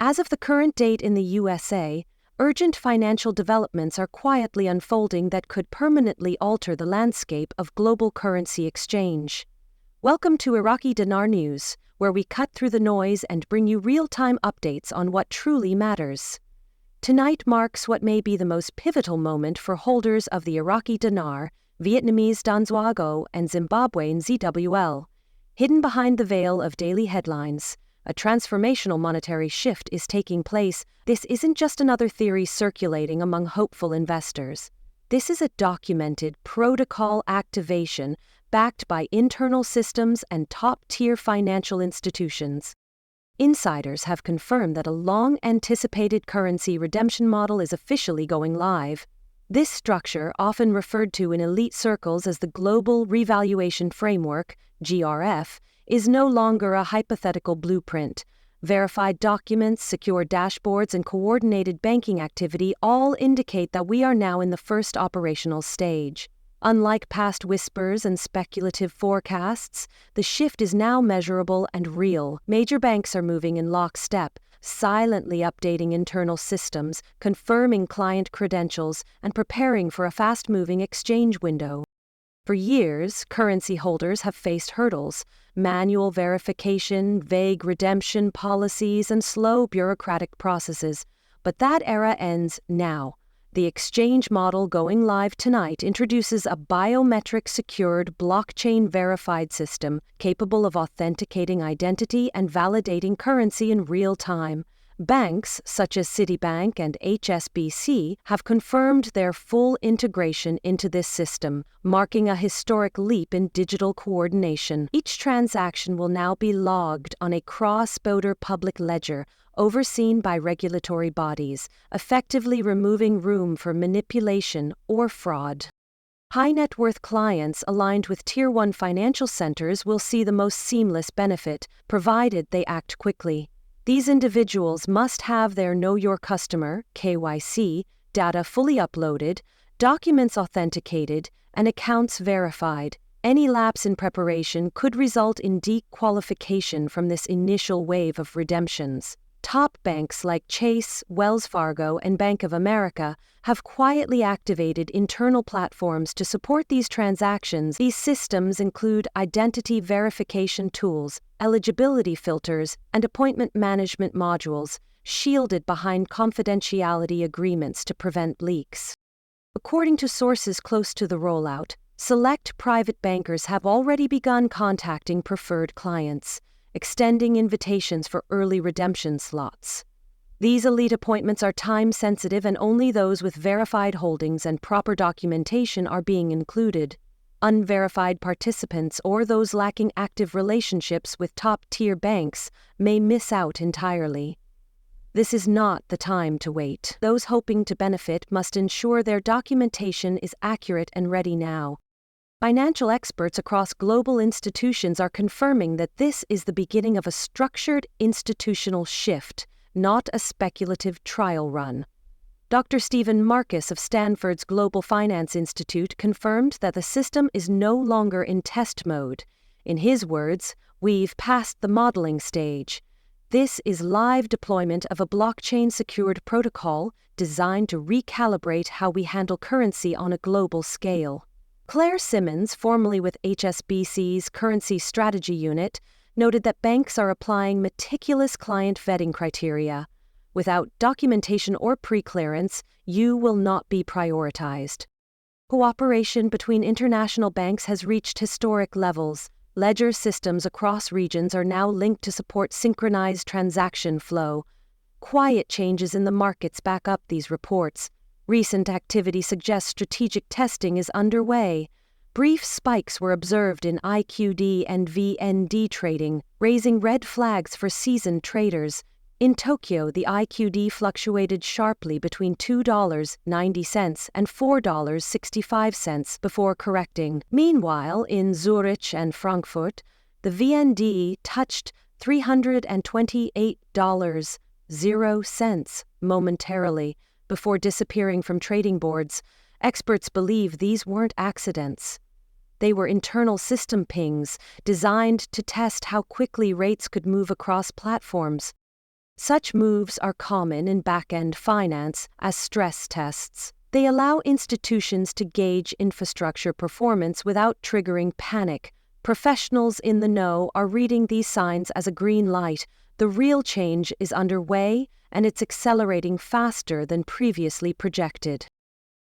As of the current date in the USA, urgent financial developments are quietly unfolding that could permanently alter the landscape of global currency exchange. Welcome to Iraqi Dinar News, where we cut through the noise and bring you real-time updates on what truly matters. Tonight marks what may be the most pivotal moment for holders of the Iraqi dinar, Vietnamese đồng Zuago, and Zimbabwean ZWL. Hidden behind the veil of daily headlines, a transformational monetary shift is taking place. This isn't just another theory circulating among hopeful investors. This is a documented protocol activation backed by internal systems and top-tier financial institutions. Insiders have confirmed that a long-anticipated currency redemption model is officially going live. This structure, often referred to in elite circles as the Global Revaluation Framework, GRF, is no longer a hypothetical blueprint. Verified documents, secure dashboards, and coordinated banking activity all indicate that we are now in the first operational stage. Unlike past whispers and speculative forecasts, the shift is now measurable and real. Major banks are moving in lockstep, silently updating internal systems, confirming client credentials, and preparing for a fast-moving exchange window. For years, currency holders have faced hurdles: manual verification, vague redemption policies, and slow bureaucratic processes. But that era ends now. The exchange model going live tonight introduces a biometric-secured, blockchain-verified system capable of authenticating identity and validating currency in real time. Banks, such as Citibank and HSBC, have confirmed their full integration into this system, marking a historic leap in digital coordination. Each transaction will now be logged on a cross-border public ledger, overseen by regulatory bodies, effectively removing room for manipulation or fraud. High-net-worth clients aligned with Tier 1 financial centers will see the most seamless benefit, provided they act quickly. These individuals must have their Know Your Customer (KYC) data fully uploaded, documents authenticated, and accounts verified. Any lapse in preparation could result in dequalification from this initial wave of redemptions. Top banks like Chase, Wells Fargo, and Bank of America have quietly activated internal platforms to support these transactions. These systems include identity verification tools, eligibility filters, and appointment management modules, shielded behind confidentiality agreements to prevent leaks. According to sources close to the rollout, select private bankers have already begun contacting preferred clients, extending invitations for early redemption slots. These elite appointments are time-sensitive, and only those with verified holdings and proper documentation are being included. Unverified participants or those lacking active relationships with top-tier banks may miss out entirely. This is not the time to wait. Those hoping to benefit must ensure their documentation is accurate and ready now. Financial experts across global institutions are confirming that this is the beginning of a structured institutional shift, not a speculative trial run. Dr. Stephen Marcus of Stanford's Global Finance Institute confirmed that the system is no longer in test mode. In his words, "We've passed the modeling stage. This is live deployment of a blockchain-secured protocol designed to recalibrate how we handle currency on a global scale." Claire Simmons, formerly with HSBC's Currency Strategy Unit, noted that banks are applying meticulous client vetting criteria. Without documentation or pre-clearance, you will not be prioritized. Cooperation between international banks has reached historic levels. Ledger systems across regions are now linked to support synchronized transaction flow. Quiet changes in the markets back up these reports. Recent activity suggests strategic testing is underway. Brief spikes were observed in IQD and VND trading, raising red flags for seasoned traders. In Tokyo, the IQD fluctuated sharply between $2.90 and $4.65 before correcting. Meanwhile, in Zurich and Frankfurt, the VND touched $328.00 momentarily before disappearing from trading boards. Experts believe these weren't accidents. They were internal system pings designed to test how quickly rates could move across platforms. Such moves are common in back-end finance as stress tests. They allow institutions to gauge infrastructure performance without triggering panic. Professionals in the know are reading these signs as a green light. The real change is underway, and it's accelerating faster than previously projected.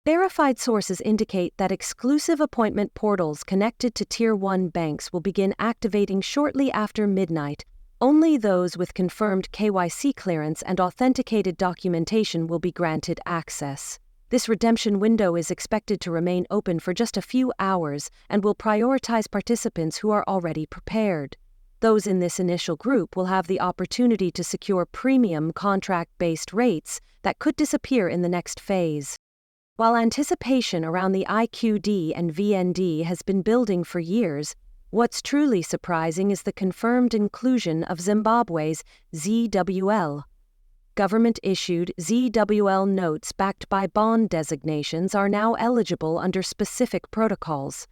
Verified sources indicate that exclusive appointment portals connected to Tier 1 banks will begin activating shortly after midnight. Only those with confirmed KYC clearance and authenticated documentation will be granted access. This redemption window is expected to remain open for just a few hours and will prioritize participants who are already prepared. Those in this initial group will have the opportunity to secure premium contract-based rates that could disappear in the next phase. While anticipation around the IQD and VND has been building for years, what's truly surprising is the confirmed inclusion of Zimbabwe's ZWL. Government-issued ZWL notes backed by bond designations are now eligible under specific protocols.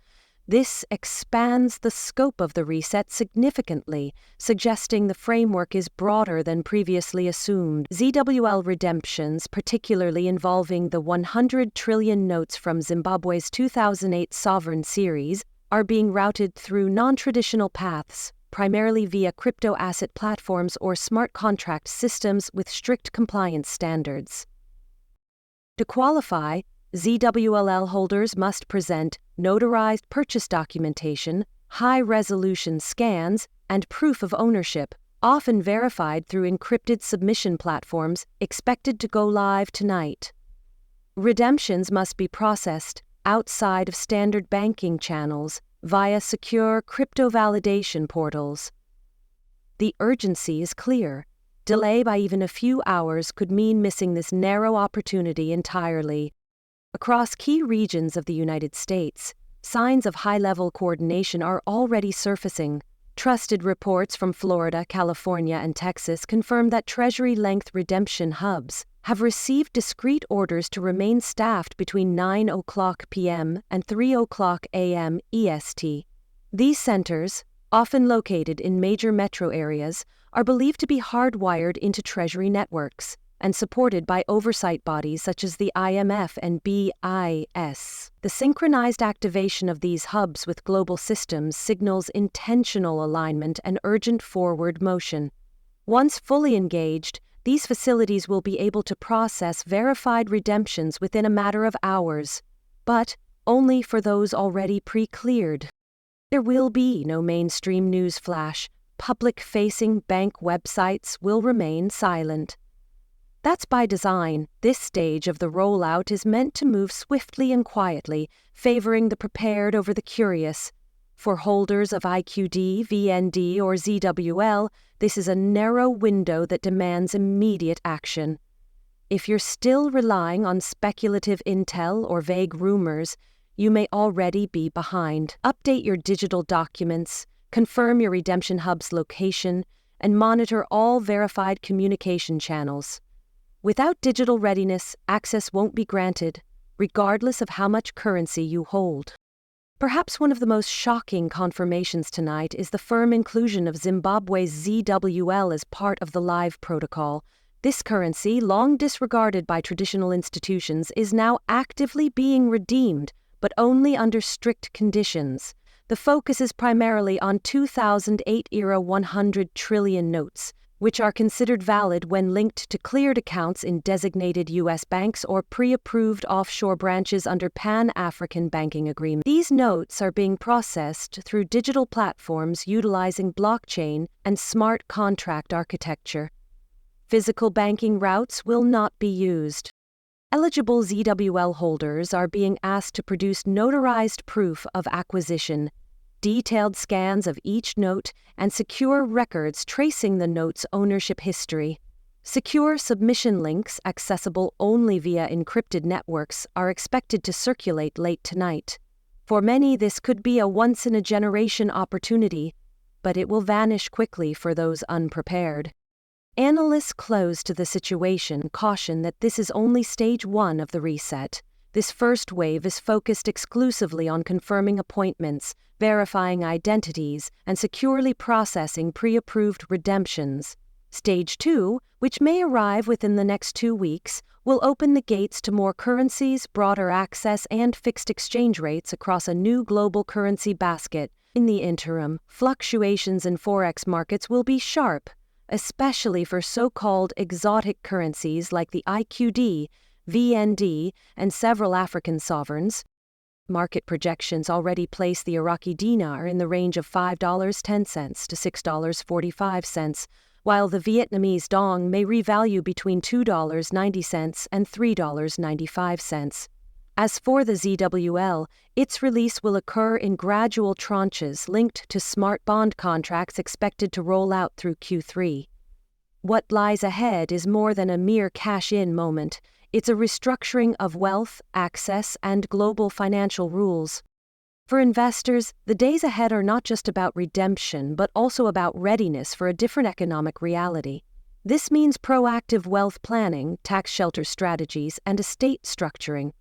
This expands the scope of the reset significantly, suggesting the framework is broader than previously assumed. ZWL redemptions, particularly involving the 100 trillion notes from Zimbabwe's 2008 sovereign series, are being routed through non-traditional paths, primarily via crypto asset platforms or smart contract systems with strict compliance standards. To qualify, ZWLL holders must present notarized purchase documentation, high-resolution scans, and proof of ownership, often verified through encrypted submission platforms expected to go live tonight. Redemptions must be processed outside of standard banking channels via secure crypto validation portals. The urgency is clear. Delay by even a few hours could mean missing this narrow opportunity entirely. Across key regions of the United States, signs of high-level coordination are already surfacing. Trusted reports from Florida, California, and Texas confirm that Treasury-length redemption hubs have received discrete orders to remain staffed between 9:00 p.m. and 3:00 a.m. EST. These centers, often located in major metro areas, are believed to be hardwired into Treasury networks and supported by oversight bodies such as the IMF and BIS. The synchronized activation of these hubs with global systems signals intentional alignment and urgent forward motion. Once fully engaged, these facilities will be able to process verified redemptions within a matter of hours, but only for those already pre-cleared. There will be no mainstream news flash. Public-facing bank websites will remain silent. That's by design. This stage of the rollout is meant to move swiftly and quietly, favoring the prepared over the curious. For holders of IQD, VND, or ZWL, this is a narrow window that demands immediate action. If you're still relying on speculative intel or vague rumors, you may already be behind. Update your digital documents, confirm your redemption hub's location, and monitor all verified communication channels. Without digital readiness, access won't be granted, regardless of how much currency you hold. Perhaps one of the most shocking confirmations tonight is the firm inclusion of Zimbabwe's ZWL as part of the live protocol. This currency, long disregarded by traditional institutions, is now actively being redeemed, but only under strict conditions. The focus is primarily on 2008-era 100 trillion notes, which are considered valid when linked to cleared accounts in designated U.S. banks or pre-approved offshore branches under Pan-African banking agreements. These notes are being processed through digital platforms utilizing blockchain and smart contract architecture. Physical banking routes will not be used. Eligible ZWL holders are being asked to produce notarized proof of acquisition, detailed scans of each note, and secure records tracing the note's ownership history. Secure submission links, accessible only via encrypted networks, are expected to circulate late tonight. For many, this could be a once-in-a-generation opportunity, but it will vanish quickly for those unprepared. Analysts close to the situation caution that this is only stage 1 of the reset. This first wave is focused exclusively on confirming appointments, verifying identities, and securely processing pre-approved redemptions. Stage 2 which may arrive within the next 2 weeks, will open the gates to more currencies, broader access, and fixed exchange rates across a new global currency basket. In the interim, fluctuations in forex markets will be sharp, especially for so-called exotic currencies like the IQD, VND, and several African sovereigns. Market projections already place the Iraqi dinar in the range of $5.10 to $6.45, while the Vietnamese dong may revalue between $2.90 and $3.95. As for the ZWL, its release will occur in gradual tranches linked to smart bond contracts expected to roll out through Q3. What lies ahead is more than a mere cash-in moment. It's a restructuring of wealth, access, and global financial rules. For investors, the days ahead are not just about redemption, but also about readiness for a different economic reality. This means proactive wealth planning, tax shelter strategies, and estate structuring.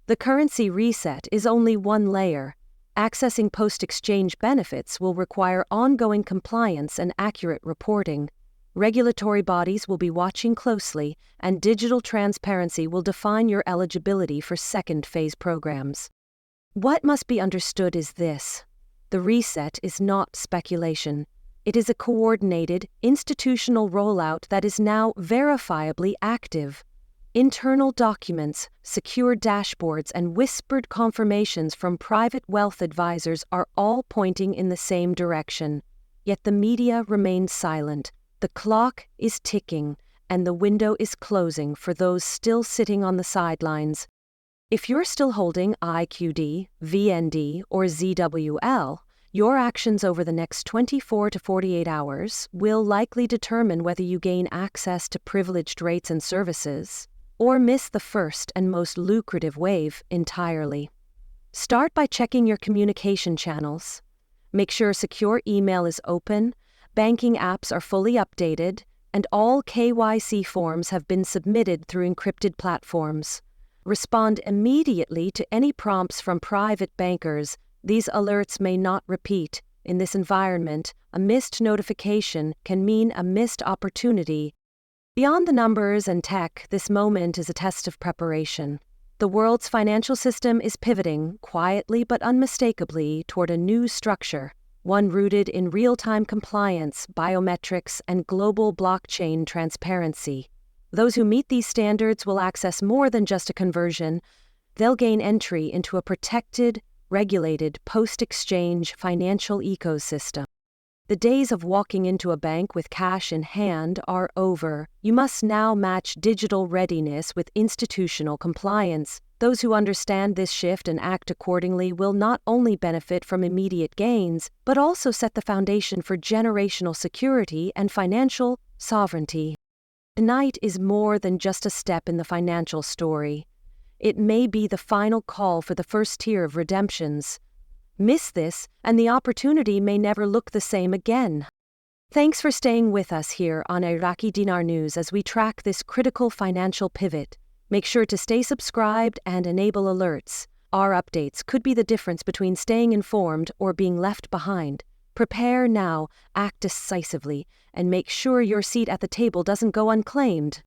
The currency reset is only one layer. Accessing post-exchange benefits will require ongoing compliance and accurate reporting. Regulatory bodies will be watching closely, and digital transparency will define your eligibility for second-phase programs. What must be understood is this: the reset is not speculation. It is a coordinated, institutional rollout that is now verifiably active. Internal documents, secure dashboards, and whispered confirmations from private wealth advisors are all pointing in the same direction. Yet the media remains silent. The clock is ticking, and the window is closing for those still sitting on the sidelines. If you're still holding IQD, VND, or ZWL, your actions over the next 24 to 48 hours will likely determine whether you gain access to privileged rates and services, or miss the first and most lucrative wave entirely. Start by checking your communication channels. Make sure secure email is open, banking apps are fully updated, and all KYC forms have been submitted through encrypted platforms. Respond immediately to any prompts from private bankers. These alerts may not repeat. In this environment, a missed notification can mean a missed opportunity. Beyond the numbers and tech, this moment is a test of preparation. The world's financial system is pivoting, quietly but unmistakably, toward a new structure, one rooted in real-time compliance, biometrics, and global blockchain transparency. Those who meet these standards will access more than just a conversion. They'll gain entry into a protected, regulated, post-exchange financial ecosystem. The days of walking into a bank with cash in hand are over. You must now match digital readiness with institutional compliance. Those who understand this shift and act accordingly will not only benefit from immediate gains, but also set the foundation for generational security and financial sovereignty. Tonight is more than just a step in the financial story. It may be the final call for the first tier of redemptions. Miss this, and the opportunity may never look the same again. Thanks for staying with us here on Iraqi Dinar News as we track this critical financial pivot. Make sure to stay subscribed and enable alerts. Our updates could be the difference between staying informed or being left behind. Prepare now, act decisively, and make sure your seat at the table doesn't go unclaimed.